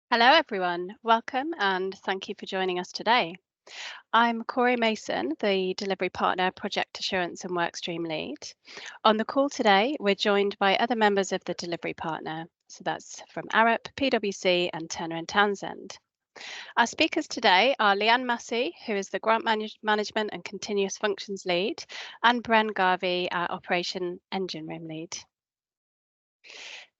Hello, everyone. Welcome and thank you for joining us today. I'm Corey Mason, the Delivery Partner, Project Assurance and Workstream Lead. On the call today, we're joined by other members of the Delivery Partner. So that's from Arup, PwC and Turner and Townsend. Our speakers today are Leanne Massey, who is the Grant Management and Continuous Functions Lead, and Bren Garvey, our Operation Engine Room Lead.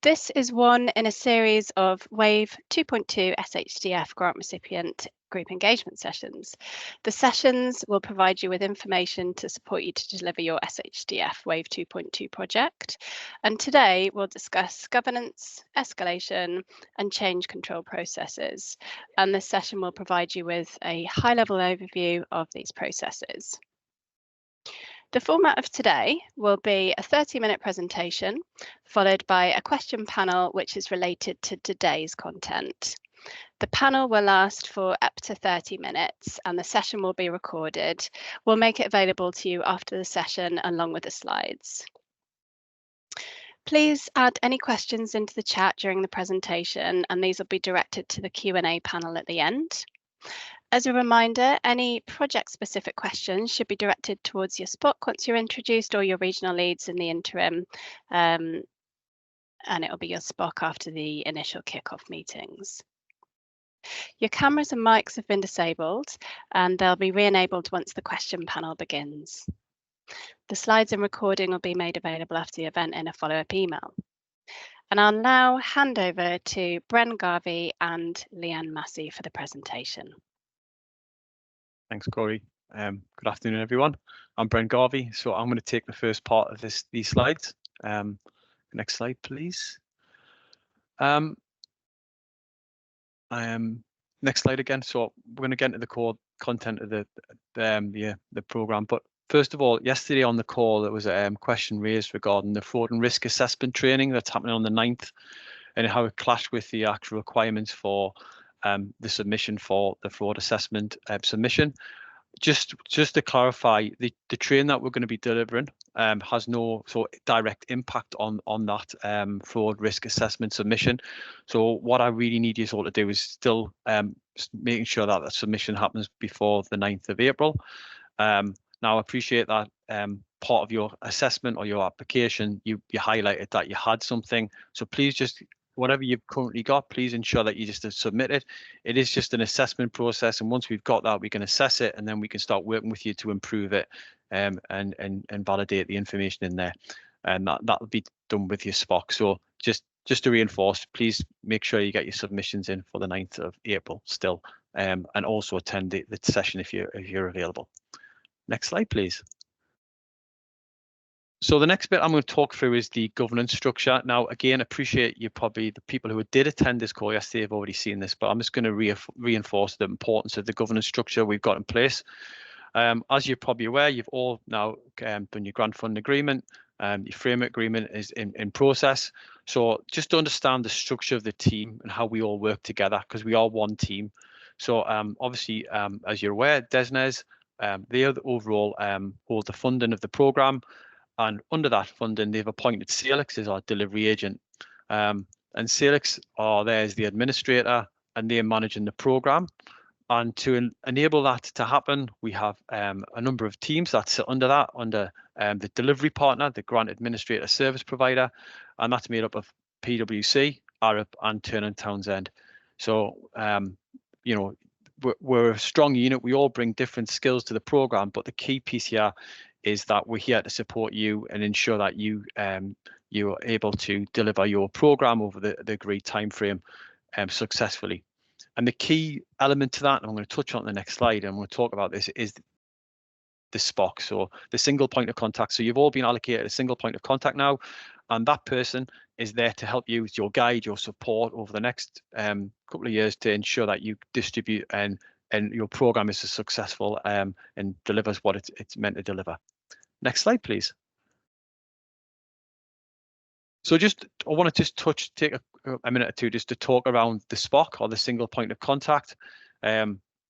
This is one in a series of WAVE 2.2 SHDF grant recipient group engagement sessions. The sessions will provide you with information to support you to deliver your SHDF WAVE 2.2 project. And today we'll discuss governance, escalation and change control processes. And this session will provide you with a high-level overview of these processes. The format of today will be a 30-minute presentation, followed by a question panel which is related to today's content. The panel will last for up to 30 minutes and the session will be recorded. We'll make it available to you after the session along with the slides. Please add any questions into the chat during the presentation and these will be directed to the Q&A panel at the end. As a reminder, any project-specific questions should be directed towards your SPOC once you're introduced or your regional leads in the interim, and it will be your SPOC after the initial kick-off meetings. Your cameras and mics have been disabled and they'll be re-enabled once the question panel begins. The slides and recording will be made available after the event in a follow-up email. And I'll now hand over to Bren Garvey and Leanne Massey for the presentation. Thanks, Corey. Good afternoon, everyone. I'm Bren Garvey, so I'm going to take the first part of these slides. Next slide, please. Next slide again. So we're going to get into the core content of the program. But first of all, yesterday on the call, there was a question raised regarding the fraud and risk assessment training that's happening on the 9th and how it clashed with the actual requirements for the submission for the fraud assessment submission. Just to clarify, the training that we're going to be delivering has no direct impact on that fraud risk assessment submission. So what I really need you all to do is still making sure that the submission happens before the 9th of April. Now I appreciate that part of your assessment or your application, you highlighted that you had something. So please just whatever you've currently got, please ensure that you just submit it. It is just an assessment process, and once we've got that, we can assess it, and then we can start working with you to improve it and validate the information in there, and that'll be done with your SPOC. So just to reinforce, please make sure you get your submissions in for the 9th of April still, and also attend the session if you're available. Next slide, please. So the next bit I'm going to talk through is the governance structure. Now, again, appreciate you probably the people who did attend this call yesterday have already seen this, but I'm just going to reinforce the importance of the governance structure we've got in place. As you're probably aware, you've all now done your grant fund agreement. Your framework agreement is in process. So just to understand the structure of the team and how we all work together, because we are one team. So obviously, as you're aware, DESNES, they are the overall hold the funding of the programme. And under that funding, they've appointed Salix as our delivery agent. And Salix are there as the administrator and they're managing the programme. And to enable that to happen, we have a number of teams that sit under that, under the delivery partner, the grant administrator service provider, and that's made up of PwC, Arup and Turner and Townsend. So, you know, we're a strong unit. We all bring different skills to the programme, but the key piece here is that we're here to support you and ensure that you are able to deliver your program over the agreed time frame successfully. And the key element to that, and I'm going to touch on the next slide, and I'm going to talk about this, is the SPOC, so the single point of contact. So you've all been allocated a single point of contact now, and that person is there to help you with your guide, your support over the next couple of years to ensure that you distribute and your program is successful and delivers what it's meant to deliver. Next slide, please. So I want to just take a minute or two just to talk around the SPOC, or the single point of contact.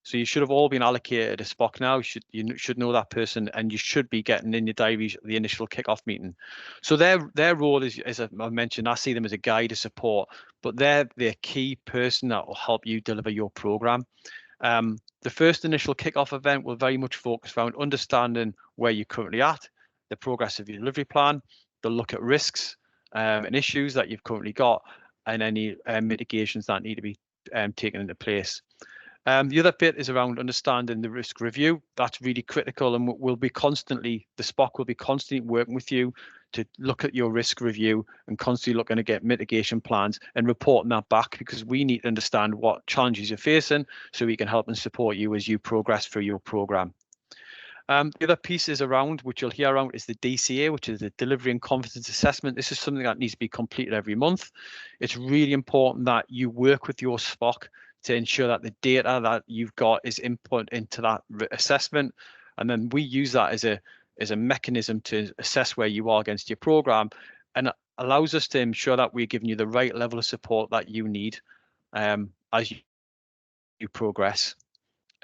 So you should have all been allocated a SPOC now. You should know that person, and you should be getting in your diary the initial kickoff meeting. So their role is, as I mentioned, I see them as a guide, a support, but they're the key person that will help you deliver your program. The first initial kickoff event will very much focus around understanding where you're currently at, the progress of your delivery plan. They'll look at risks and issues that you've currently got, and any mitigations that need to be taken into place. The other bit is around understanding the risk review. That's really critical, and we'll be constantly, the SPOC will be constantly working with you to look at your risk review and constantly looking to get mitigation plans and reporting that back, because we need to understand what challenges you're facing so we can help and support you as you progress through your program. The other piece is around, which you'll hear around, is the DCA, which is the Delivery and Confidence Assessment. This is something that needs to be completed every month. It's really important that you work with your SPOC to ensure that the data that you've got is input into that assessment. And then we use that as a mechanism to assess where you are against your program, and it allows us to ensure that we're giving you the right level of support that you need as you progress.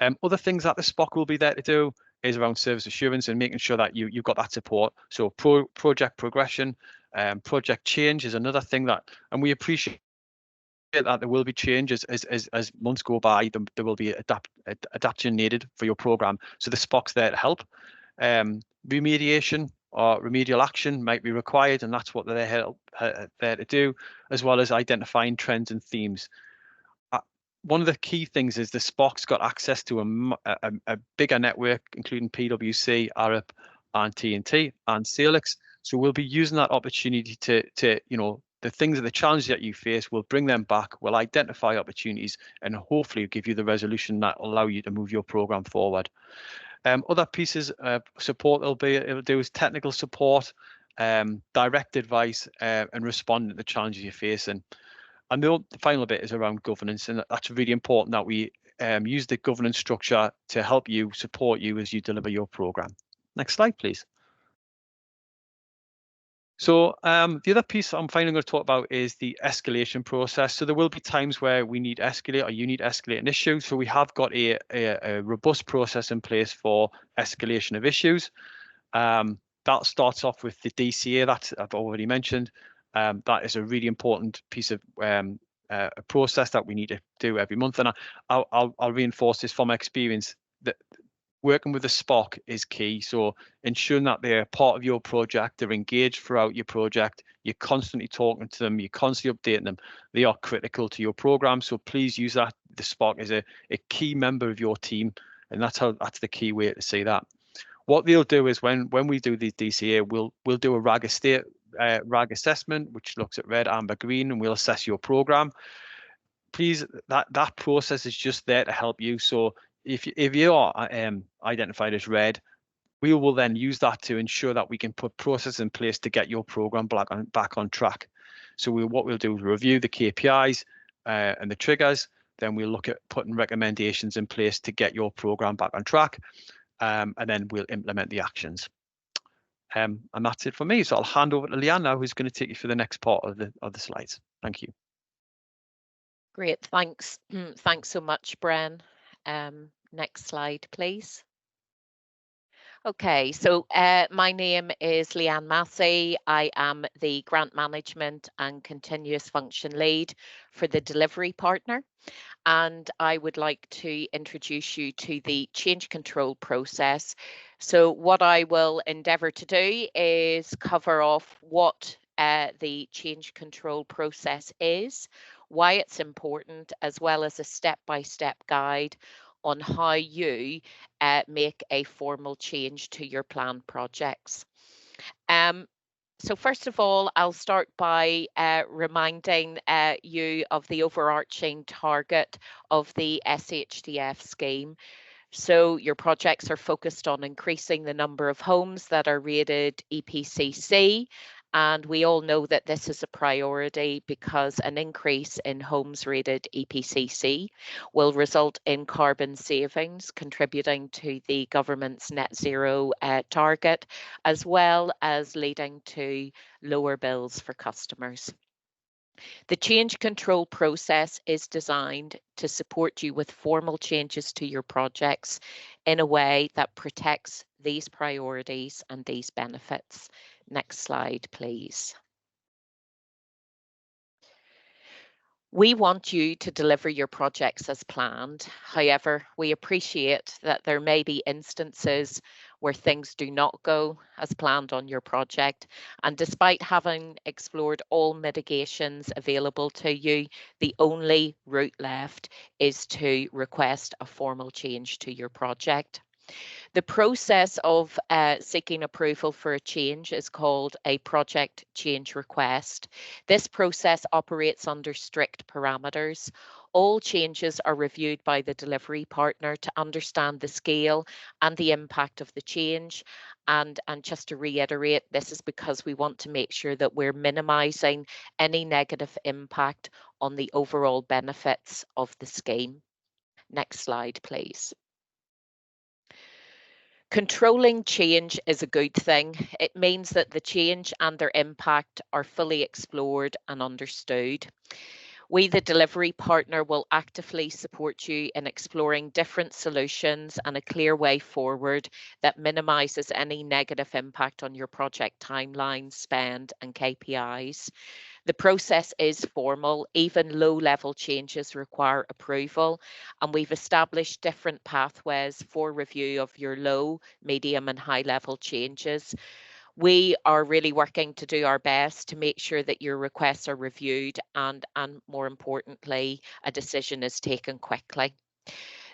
Other things that the SPOC will be there to do is around service assurance and making sure that you've got that support. So project progression, project change is another thing that, and we appreciate that there will be changes as months go by. There will be adaptation needed for your program. So the SPOC's there to help. Remediation or remedial action might be required, and that's what they're there to do, as well as identifying trends and themes. One of the key things is the SPOC's got access to a bigger network, including PwC, Arup, and TNT, and Salix. So we'll be using that opportunity to the things and the challenges that you face, we'll bring them back, we'll identify opportunities, and hopefully give you the resolution that will allow you to move your program forward. Other pieces of support it'll do is technical support, direct advice, and responding to the challenges you're facing. And the final bit is around governance, and that's really important that we use the governance structure to help you, support you as you deliver your program. Next slide, please. So the other piece I'm finally going to talk about is the escalation process. So there will be times where we need to escalate, or you need to escalate an issue. So we have got a robust process in place for escalation of issues. That starts off with the DCA that I've already mentioned. That is a really important piece of a process that we need to do every month. And I'll reinforce this from experience, that working with a SPOC is key. So ensuring that they're part of your project, they're engaged throughout your project, you're constantly talking to them, you're constantly updating them. They are critical to your program. So please use that. The SPOC is a key member of your team, and that's the key way to see that. What they'll do is when we do the DCA, we'll do a RAG assessment, which looks at red, amber, green, and we'll assess your program. Please, that process is just there to help you. So if you are identified as red, we will then use that to ensure that we can put processes in place to get your program back on track. So what we'll do is review the KPIs and the triggers. Then we'll look at putting recommendations in place to get your program back on track, and then we'll implement the actions. And that's it for me. So I'll hand over to Leanne now, who's going to take you through the next part of the slides. Thank you. Great, thanks. Thanks so much, Bren. Next slide, please. Okay, so my name is Leanne Massey. I am the Grant Management and Continuous Function Lead for the Delivery Partner. And I would like to introduce you to the change control process. So what I will endeavour to do is cover off what the change control process is, why it's important, as well as a step-by-step guide on how you make a formal change to your planned projects. So first of all, I'll start by reminding you of the overarching target of the SHDF scheme. So your projects are focused on increasing the number of homes that are rated EPCC. And we all know that this is a priority because an increase in homes rated EPCC will result in carbon savings, contributing to the government's net zero target, as well as leading to lower bills for customers. The change control process is designed to support you with formal changes to your projects in a way that protects these priorities and these benefits. Next slide, please. We want you to deliver your projects as planned. However, we appreciate that there may be instances where things do not go as planned on your project. And despite having explored all mitigations available to you, the only route left is to request a formal change to your project. The process of seeking approval for a change is called a project change request. This process operates under strict parameters. All changes are reviewed by the delivery partner to understand the scale and the impact of the change. And just to reiterate, this is because we want to make sure that we're minimising any negative impact on the overall benefits of the scheme. Next slide, please. Controlling change is a good thing. It means that the change and their impact are fully explored and understood. We, the delivery partner, will actively support you in exploring different solutions and a clear way forward that minimises any negative impact on your project timeline, spend and KPIs. The process is formal. Even low-level changes require approval, and we've established different pathways for review of your low, medium and high-level changes. We are really working to do our best to make sure that your requests are reviewed and more importantly, a decision is taken quickly.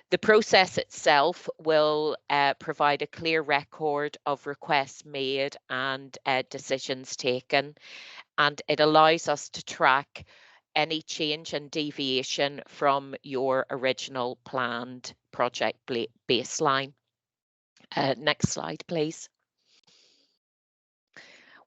The process itself will provide a clear record of requests made and decisions taken, and it allows us to track any change and deviation from your original planned project baseline. Next slide, please.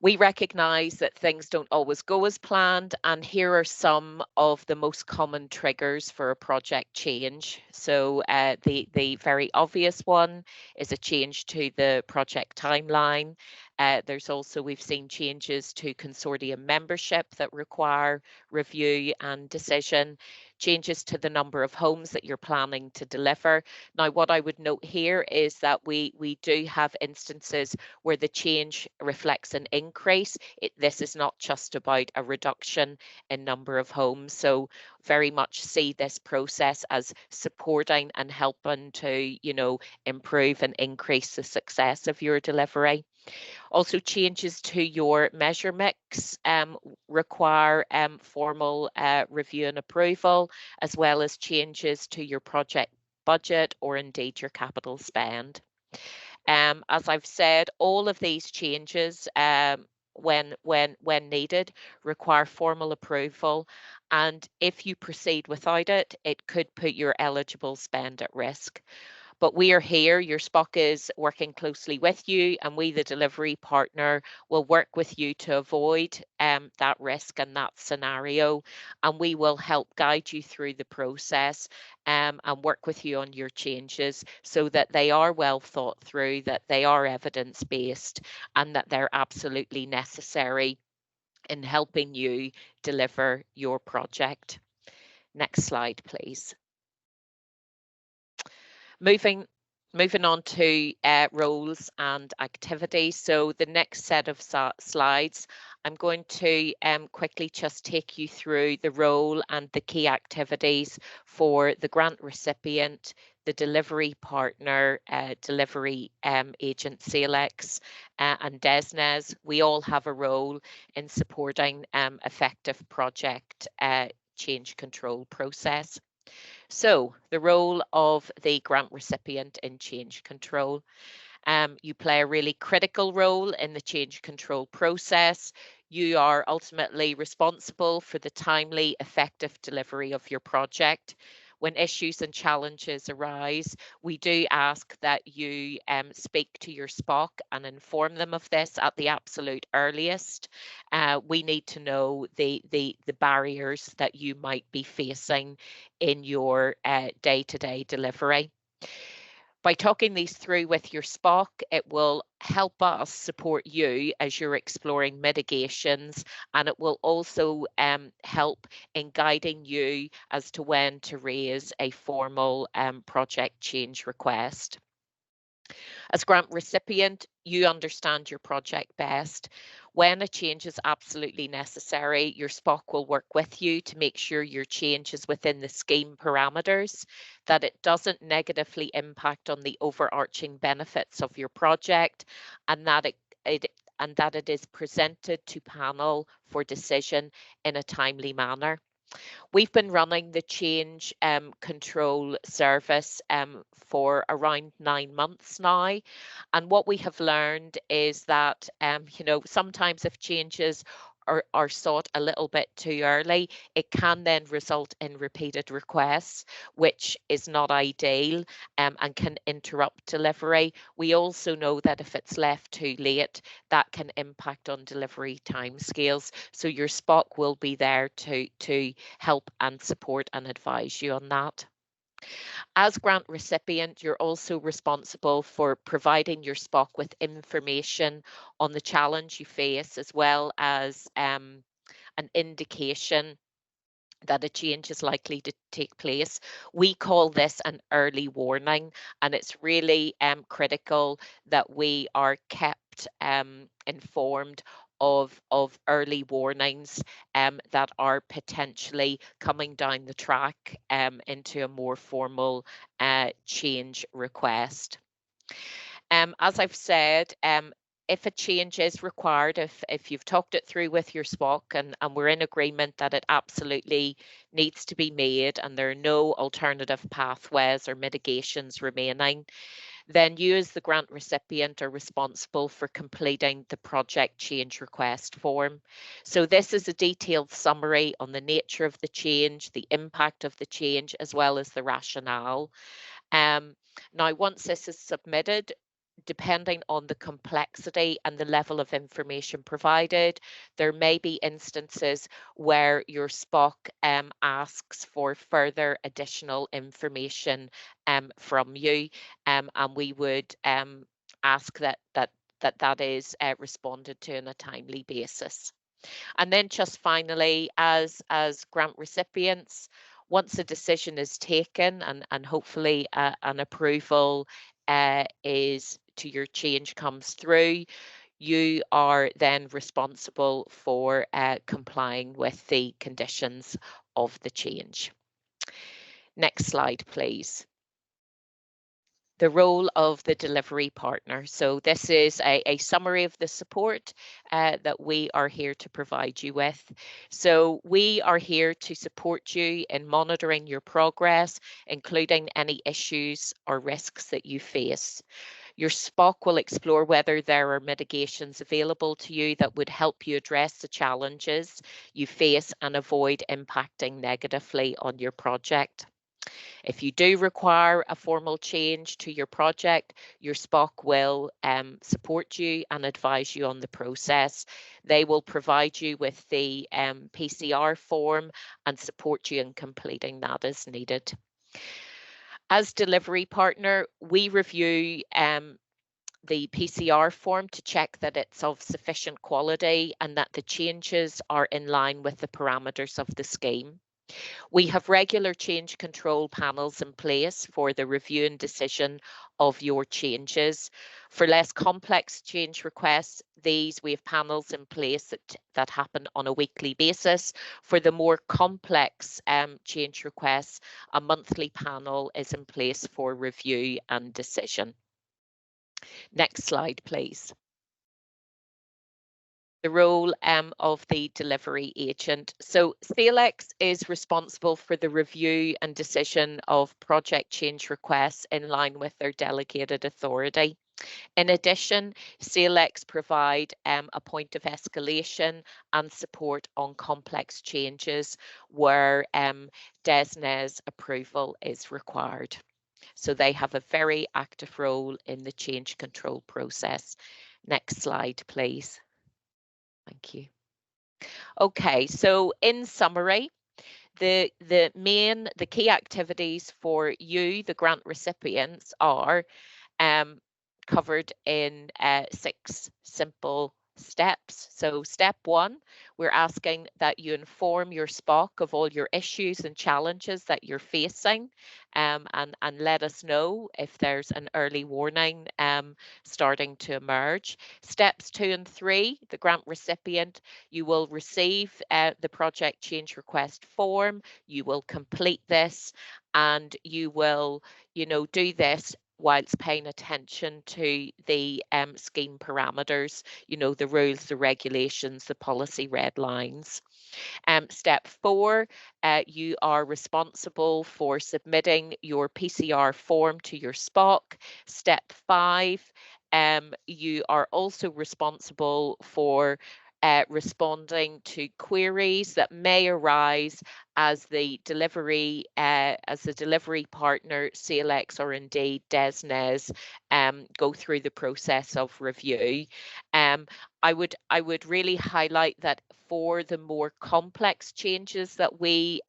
We recognise that things don't always go as planned, and here are some of the most common triggers for a project change. So the very obvious one is a change to the project timeline. There's also, we've seen changes to consortium membership that require review and decision, changes to the number of homes that you're planning to deliver. Now, what I would note here is that we do have instances where the change reflects an increase. This is not just about a reduction in number of homes. So very much see this process as supporting and helping to, improve and increase the success of your delivery. Also, changes to your measure mix require formal review and approval, as well as changes to your project budget or indeed your capital spend. As I've said, all of these changes, when needed, require formal approval, and if you proceed without it, it could put your eligible spend at risk. But we are here, your SPOC is working closely with you, and we, the delivery partner, will work with you to avoid that risk and that scenario. And we will help guide you through the process and work with you on your changes so that they are well thought through, that they are evidence-based, and that they're absolutely necessary in helping you deliver your project. Next slide, please. Moving on to roles and activities. So the next set of slides, I'm going to quickly just take you through the role and the key activities for the grant recipient, the delivery partner, delivery agent SALEX and DESNES. We all have a role in supporting effective project change control process. So the role of the grant recipient in change control. You play a really critical role in the change control process. You are ultimately responsible for the timely, effective delivery of your project. When issues and challenges arise, we do ask that you speak to your SPOC and inform them of this at the absolute earliest. We need to know the barriers that you might be facing in your day-to-day delivery. By talking these through with your SPOC, it will help us support you as you're exploring mitigations, and it will also help in guiding you as to when to raise a formal project change request. As grant recipient, you understand your project best. When a change is absolutely necessary, your SPOC will work with you to make sure your change is within the scheme parameters, that it doesn't negatively impact on the overarching benefits of your project, and that it is presented to panel for decision in a timely manner. We've been running the change control service for around 9 months now. And what we have learned is that, sometimes if changes are sought a little bit too early, it can then result in repeated requests, which is not ideal and can interrupt delivery. We also know that if it's left too late, that can impact on delivery timescales. So your SPOC will be there to help and support and advise you on that. As grant recipient, you're also responsible for providing your SPOC with information on the challenge you face, as well as an indication that a change is likely to take place. We call this an early warning, and it's really critical that we are kept informed of early warnings that are potentially coming down the track into a more formal change request. As I've said, if a change is required, if you've talked it through with your SPOC and we're in agreement that it absolutely needs to be made and there are no alternative pathways or mitigations remaining, then you as the grant recipient are responsible for completing the project change request form. So this is a detailed summary on the nature of the change, the impact of the change, as well as the rationale. Now, once this is submitted, depending on the complexity and the level of information provided, there may be instances where your SPOC asks for further additional information from you, and we would ask that is responded to on a timely basis. And then just finally, as grant recipients, once a decision is taken and hopefully an approval is to your change comes through, you are then responsible for complying with the conditions of the change. Next slide, please. The role of the delivery partner. So this is a summary of the support that we are here to provide you with. So we are here to support you in monitoring your progress, including any issues or risks that you face. Your SPOC will explore whether there are mitigations available to you that would help you address the challenges you face and avoid impacting negatively on your project. If you do require a formal change to your project, your SPOC will support you and advise you on the process. They will provide you with the PCR form and support you in completing that as needed. As delivery partner, we review the PCR form to check that it's of sufficient quality and that the changes are in line with the parameters of the scheme. We have regular change control panels in place for the review and decision of your changes. For less complex change requests, we have panels in place that happen on a weekly basis. For the more complex change requests, a monthly panel is in place for review and decision. Next slide, please. The role of the delivery agent. So SALEX is responsible for the review and decision of project change requests in line with their delegated authority. In addition, SALEX provide a point of escalation and support on complex changes where DESNZ approval is required. So they have a very active role in the change control process. Next slide, please. Thank you. Okay, so in summary, the key activities for you, the grant recipients, are covered in 6 simple steps. So step 1, we're asking that you inform your SPOC of all your issues and challenges that you're facing, and let us know if there's an early warning starting to emerge. Steps 2 and 3, the grant recipient, you will receive the project change request form, you will complete this, and you will, do this whilst paying attention to the scheme parameters, the rules, the regulations, the policy red lines. Step 4, you are responsible for submitting your PCR form to your SPOC. Step 5, you are also responsible for responding to queries that may arise as the delivery partner, CLX, or indeed DESNES go through the process of review. I would really highlight that for the more complex changes that we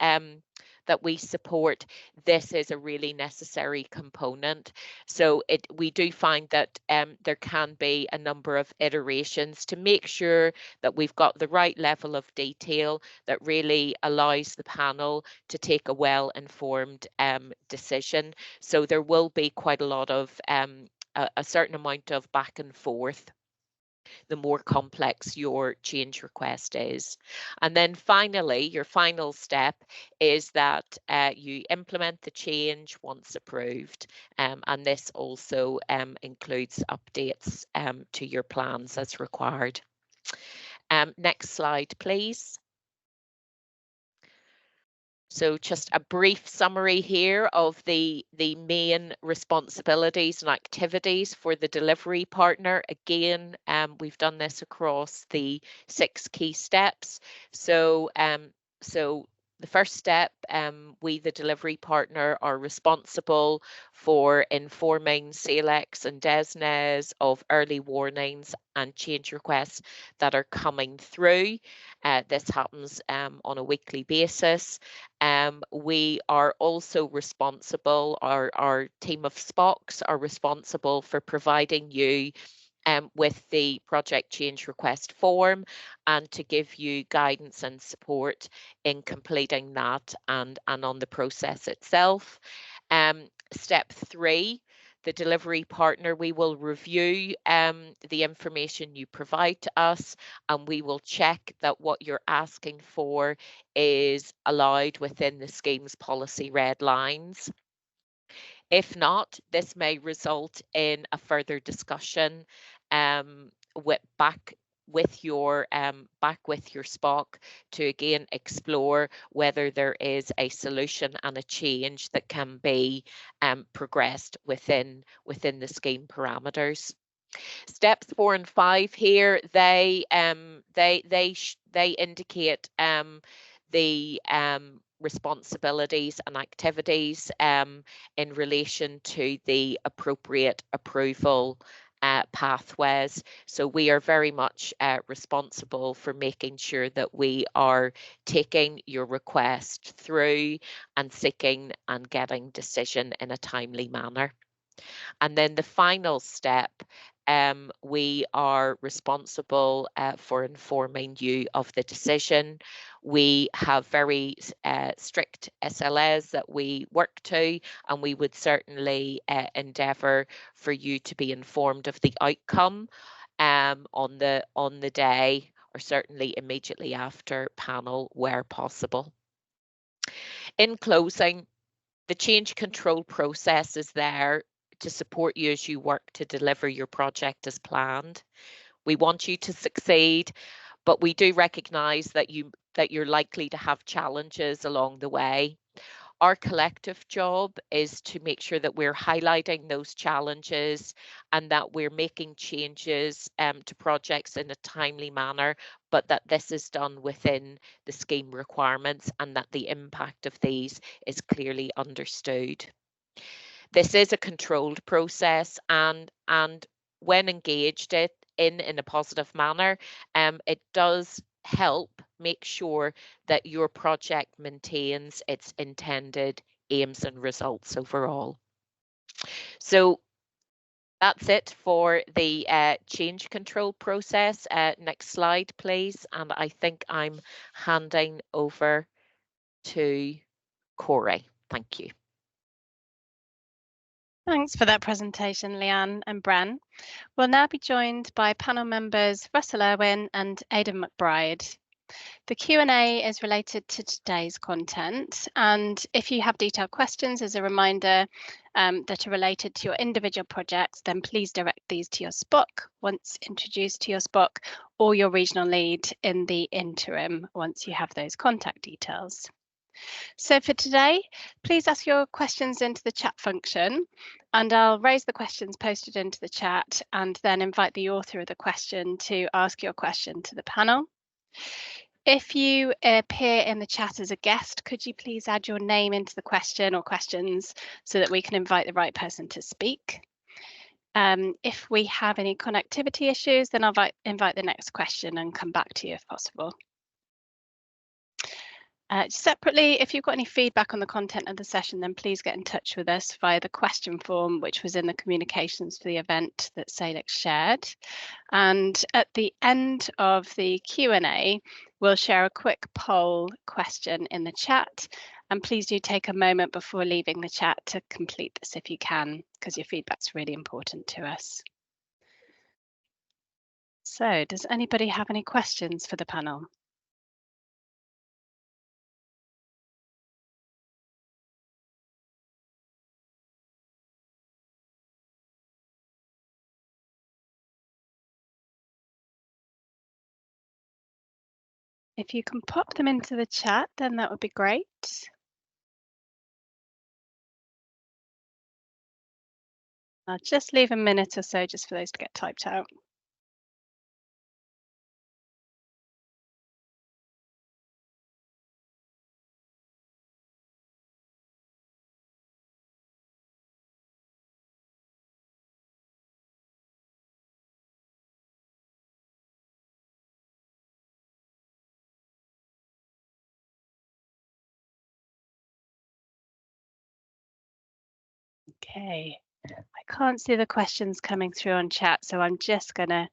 support, this is a really necessary component. So we do find that there can be a number of iterations to make sure that we've got the right level of detail that really allows the panel to take a well-informed decision. So there will be quite a lot of a certain amount of back and forth the more complex your change request is. And then finally, your final step is that you implement the change once approved. And this also includes updates to your plans as required. Next slide, please. So just a brief summary here of the main responsibilities and activities for the delivery partner. Again, we've done this across the 6 key steps. So the first step, we, the delivery partner, are responsible for informing CLX and DESNES of early warnings and change requests that are coming through. This happens on a weekly basis. We are also responsible, our team of SPOCs are responsible for providing you with the project change request form and to give you guidance and support in completing that and on the process itself. Step 3, the delivery partner, we will review the information you provide to us, and we will check that what you're asking for is allowed within the scheme's policy red lines. If not, this may result in a further discussion back with your SPOC to again explore whether there is a solution and a change that can be progressed within the scheme parameters. Steps 4 and 5 here, they indicate the responsibilities and activities in relation to the appropriate approval pathways. So we are very much responsible for making sure that we are taking your request through and seeking and getting decision in a timely manner. And then the final step, we are responsible for informing you of the decision. We have very strict SLAs that we work to, and we would certainly endeavour for you to be informed of the outcome on the day, or certainly immediately after panel where possible. In closing, the change control process is there to support you as you work to deliver your project as planned. We want you to succeed, but we do recognise that you're likely to have challenges along the way. Our collective job is to make sure that we're highlighting those challenges and that we're making changes to projects in a timely manner, but that this is done within the scheme requirements and that the impact of these is clearly understood. This is a controlled process, and when engaged in a positive manner, it does help make sure that your project maintains its intended aims and results overall. So That's it for the change control process. Next slide, please. And I think I'm handing over to Corey. Thank you. Thanks for that presentation, Leanne and Bran. We'll now be joined by panel members Russell Irwin and Aidan McBride. The Q&A is related to today's content, and if you have detailed questions, as a reminder, that are related to your individual projects, then please direct these to your SPOC once introduced to your SPOC, or your regional lead in the interim once you have those contact details. So for today, please ask your questions into the chat function, and I'll raise the questions posted into the chat and then invite the author of the question to ask your question to the panel. If you appear in the chat as a guest, could you please add your name into the question or questions so that we can invite the right person to speak? If we have any connectivity issues, then I'll invite the next question and come back to you if possible. Separately, if you've got any feedback on the content of the session, then please get in touch with us via the question form, which was in the communications for the event that Salix shared. And at the end of the Q&A, we'll share a quick poll question in the chat. And please do take a moment before leaving the chat to complete this if you can, because your feedback's really important to us. So does anybody have any questions for the panel? If you can pop them into the chat, then that would be great. I'll just leave a minute or so just for those to get typed out. Okay, I can't see the questions coming through on chat, so I'm just going to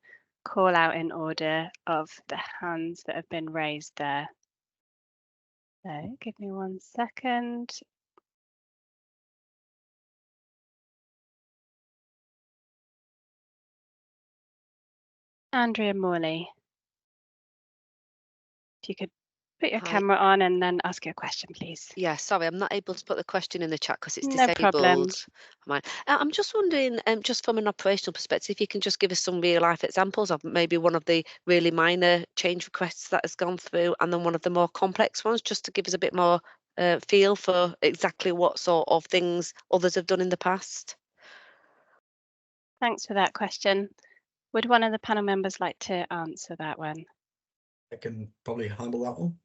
call out in order of the hands that have been raised there. So give me 1 second. Andrea Morley, if you could put your camera on and then ask your question, please. Yeah, sorry, I'm not able to put the question in the chat because it's No disabled. problem. I'm just wondering, just from an operational perspective, if you can just give us some real life examples of maybe one of the really minor change requests that has gone through and then one of the more complex ones, just to give us a bit more feel for exactly what sort of things others have done in the past. Thanks for that question. Would one of the panel members like to answer that one? I can probably handle that one.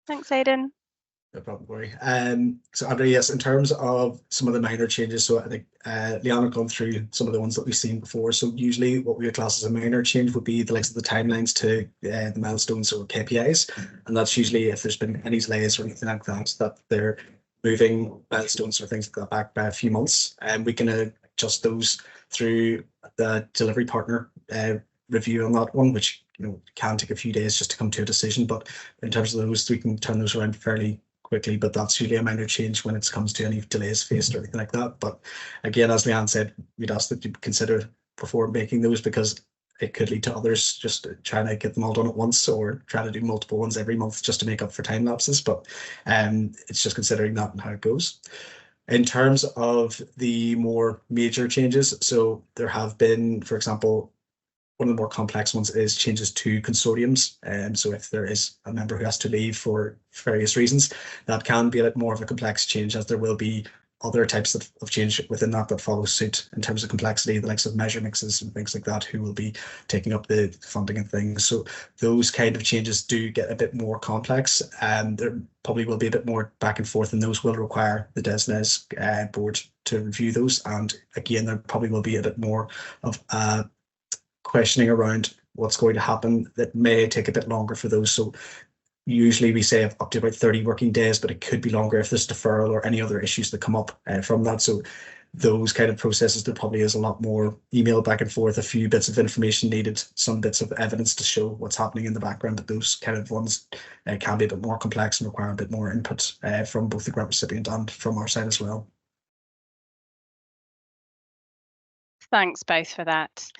Thanks, Aidan. No problem, Corey. So Andrea, yes, in terms of some of the minor changes, so I think Leanne had gone through some of the ones that we've seen before. So usually what we would class as a minor change would be the likes of the timelines to the milestones or KPIs. And that's usually if there's been any delays or anything like that, that they're moving milestones or things like that back by a few months. And we can adjust those through the delivery partner review on that one, which can take a few days just to come to a decision. But in terms of those, we can turn those around fairly quickly, but that's usually a minor change when it comes to any delays faced or anything like that. But again, as Leanne said, we'd ask that you consider before making those, because it could lead to others just trying to get them all done at once or trying to do multiple ones every month just to make up for time lapses. But it's just considering that and how it goes. In terms of the more major changes, so there have been, for example, one of the more complex ones is changes to consortiums. So if there is a member who has to leave for various reasons, that can be a bit more of a complex change, as there will be other types of change within that follow suit in terms of complexity, the likes of measure mixes and things like that, who will be taking up the funding and things. So those kind of changes do get a bit more complex, and there probably will be a bit more back and forth, and those will require the DESNES board to review those. And again, there probably will be a bit more of questioning around what's going to happen that may take a bit longer for those. So usually we say up to about 30 working days, but it could be longer if there's deferral or any other issues that come up from that. So those kind of processes, there probably is a lot more email back and forth, a few bits of information needed, some bits of evidence to show what's happening in the background. But those kind of ones can be a bit more complex and require a bit more input from both the grant recipient and from our side as well. Thanks both for that.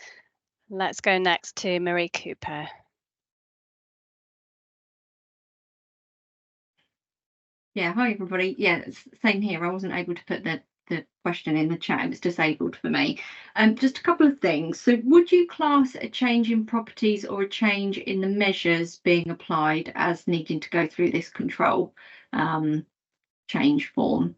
Let's go next to Marie Cooper. Yeah, hi everybody. Yeah, same here. I wasn't able to put the question in the chat. It was disabled for me. Just a couple of things. So would you class a change in properties or a change in the measures being applied as needing to go through this control change form?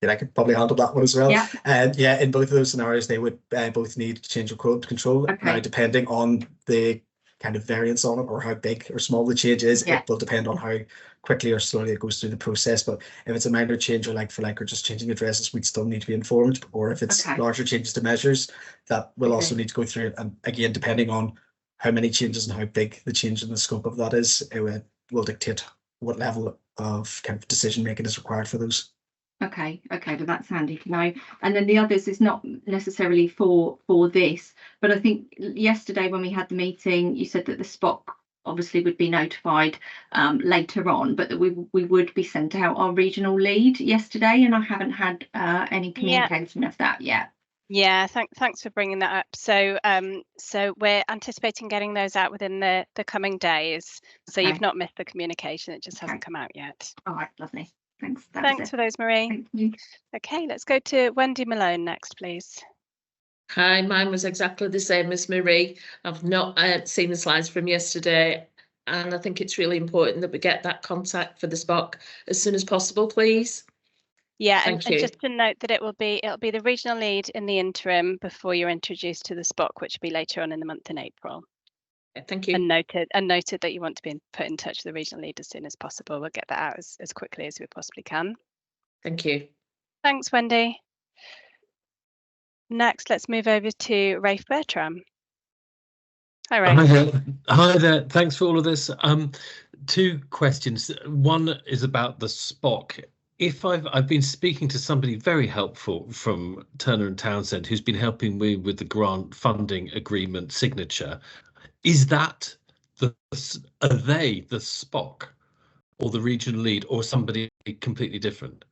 Yeah, I could probably handle that one as well. Yeah. Yeah, in both of those scenarios, they would both need change of code control. Okay. Now, depending on the kind of variance on it or how big or small the change is, Yeah. it will depend on how quickly or slowly it goes through the process. But if it's a minor change or like for like or just changing addresses, we'd still need to be informed. Or if it's larger changes to measures, that will also need to go through it. And again, depending on how many changes and how big the change in the scope of that is, it will dictate what level of kind of decision making is required for those. Okay, well that's handy to know. And then the others is not necessarily for this, but I think yesterday when we had the meeting, you said that the SPOC obviously would be notified later on, but that we would be sent out our regional lead yesterday, and I haven't had any communication of that yet. Yeah, thanks for bringing that up. So so we're anticipating getting those out within the coming days. So you've not missed the communication, it just hasn't come out yet. All right, lovely. Thanks. Thanks for those, Marie. Thank you. Okay, let's go to Wendy Malone next, please. Hi, mine was exactly the same as Marie. I've not seen the slides from yesterday, and I think it's really important that we get that contact for the SPOC as soon as possible, please. Yeah, and just to note that it'll be the regional lead in the interim before you're introduced to the SPOC, which will be later on in the month in April. Thank you. And noted that you want to be put in touch with the regional lead as soon as possible. We'll get that out as quickly as we possibly can. Thank you. Thanks, Wendy. Next, let's move over to Rafe Bertram. Hi, Rafe. Hi there. Thanks for all of this. Two questions. One is about the SPOC. If I've been speaking to somebody very helpful from Turner and Townsend who's been helping me with the grant funding agreement signature. Is that are they the SPOC or the regional lead or somebody completely different?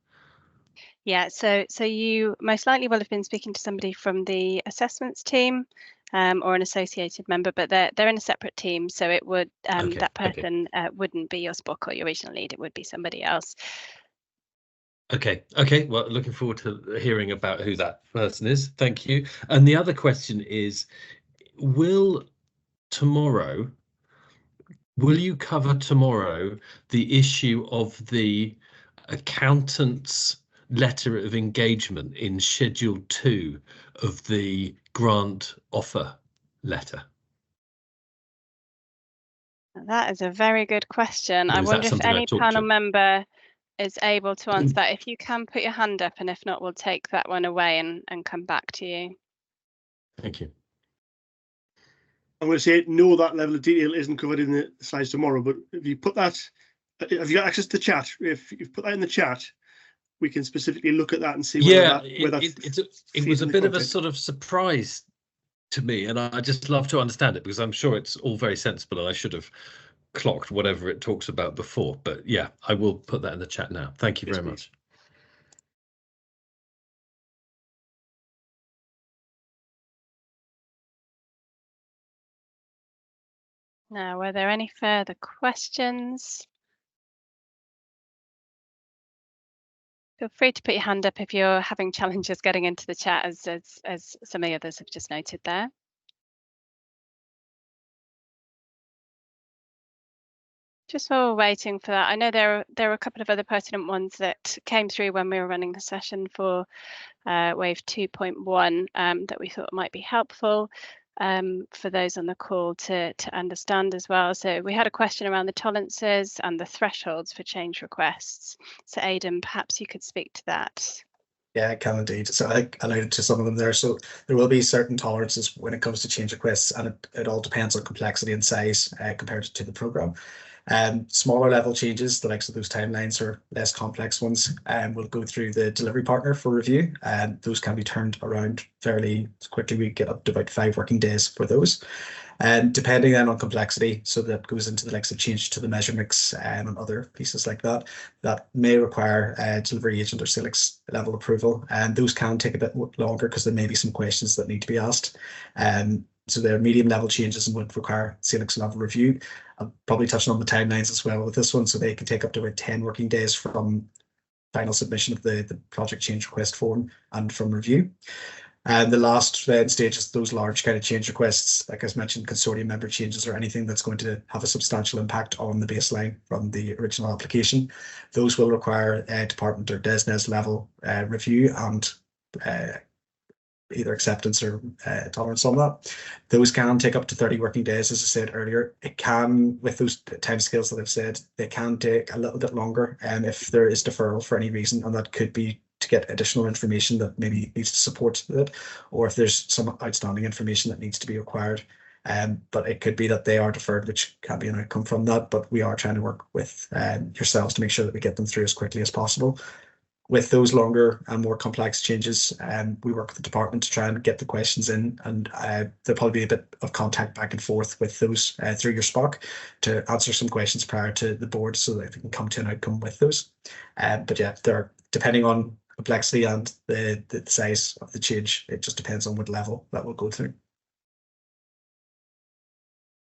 Yeah, so you most likely will have been speaking to somebody from the assessments team or an associated member, but they're in a separate team. So it would that person wouldn't be your SPOC or your regional lead. It would be somebody else. Okay. Well, looking forward to hearing about who that person is. Thank you. And the other question is, will you cover tomorrow the issue of the accountant's letter of engagement in Schedule 2 of the grant offer letter? That is a very good question. I wonder if any panel member is able to answer that. If you can, put your hand up, and if not, we'll take that one away and come back to you. Thank you. I'm going to say no, that level of detail isn't covered in the slides tomorrow, but if you put that, have you got access to chat? If you put that in the chat, we can specifically look at that and see whether it was a bit of a sort of surprise to me, and I just love to understand it because I'm sure it's all very sensible and I should have clocked whatever it talks about before. But yeah, I will put that in the chat now. Thank you very much. Now, were there any further questions? Feel free to put your hand up if you're having challenges getting into the chat, as some of the others have just noted there. Just while we're waiting for that, I know there are a couple of other pertinent ones that came through when we were running the session for Wave 2.1 that we thought might be helpful for those on the call to understand as well. So we had a question around the tolerances and the thresholds for change requests. So Aidan, perhaps you could speak to that. Yeah, I can indeed. So I alluded to some of them there. So there will be certain tolerances when it comes to change requests, and it all depends on complexity and size compared to the program. Smaller level changes, the likes of those timelines or less complex ones, will go through the delivery partner for review, and those can be turned around fairly quickly. We get up to about 5 working days for those. And depending then on complexity, so that goes into the likes of change to the measure mix and other pieces like that, that may require delivery agent or SALIX level approval. And those can take a bit longer because there may be some questions that need to be asked. So they're medium level changes and would require SALIX level review. I'm probably touching on the timelines as well with this one. So they can take up to about 10 working days from final submission of the project change request form and from review. And the last stage is those large kind of change requests, like I mentioned, consortium member changes or anything that's going to have a substantial impact on the baseline from the original application. Those will require a department or DESNES level review and either acceptance or tolerance on that. Those can take up to 30 working days, as I said earlier. It can, with those timescales that I've said, they can take a little bit longer if there is deferral for any reason, and that could be to get additional information that maybe needs to support it, or if there's some outstanding information that needs to be acquired. But it could be that they are deferred, which can be an outcome from that. But we are trying to work with yourselves to make sure that we get them through as quickly as possible. With those longer and more complex changes, we work with the department to try and get the questions in, and there'll probably be a bit of contact back and forth with those through your SPOC to answer some questions prior to the board so that we can come to an outcome with those. But yeah, they're depending on complexity and the size of the change, it just depends on what level that will go through.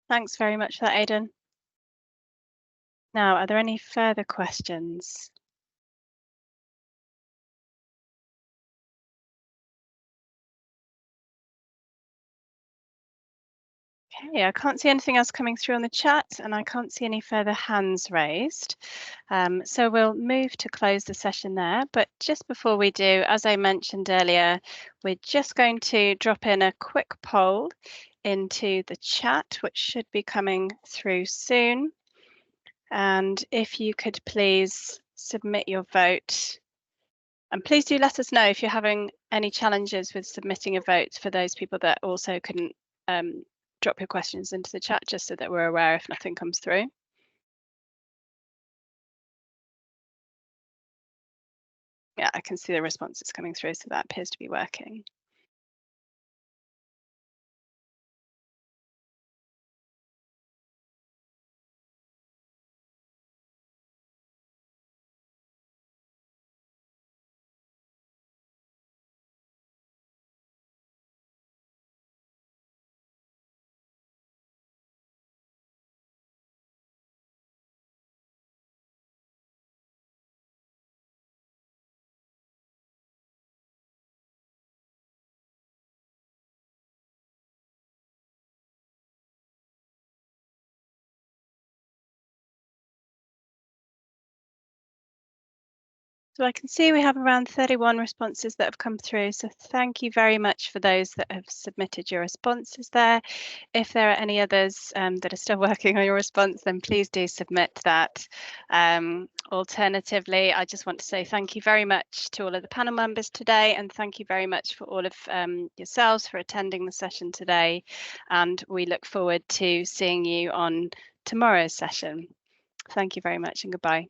Thanks very much for that, Aidan. Now, are there any further questions? Okay, I can't see anything else coming through on the chat, and I can't see any further hands raised. So we'll move to close the session there. But just before we do, as I mentioned earlier, we're just going to drop in a quick poll into the chat, which should be coming through soon. And if you could please submit your vote. And please do let us know if you're having any challenges with submitting a vote for those people that also couldn't drop your questions into the chat, just so that we're aware if nothing comes through. Yeah, I can see the responses coming through, so that appears to be working. So I can see we have around 31 responses that have come through. So thank you very much for those that have submitted your responses there. If there are any others that are still working on your response, then please do submit that. Alternatively, I just want to say thank you very much to all of the panel members today, and thank you very much for all of yourselves for attending the session today. And we look forward to seeing you on tomorrow's session. Thank you very much and goodbye.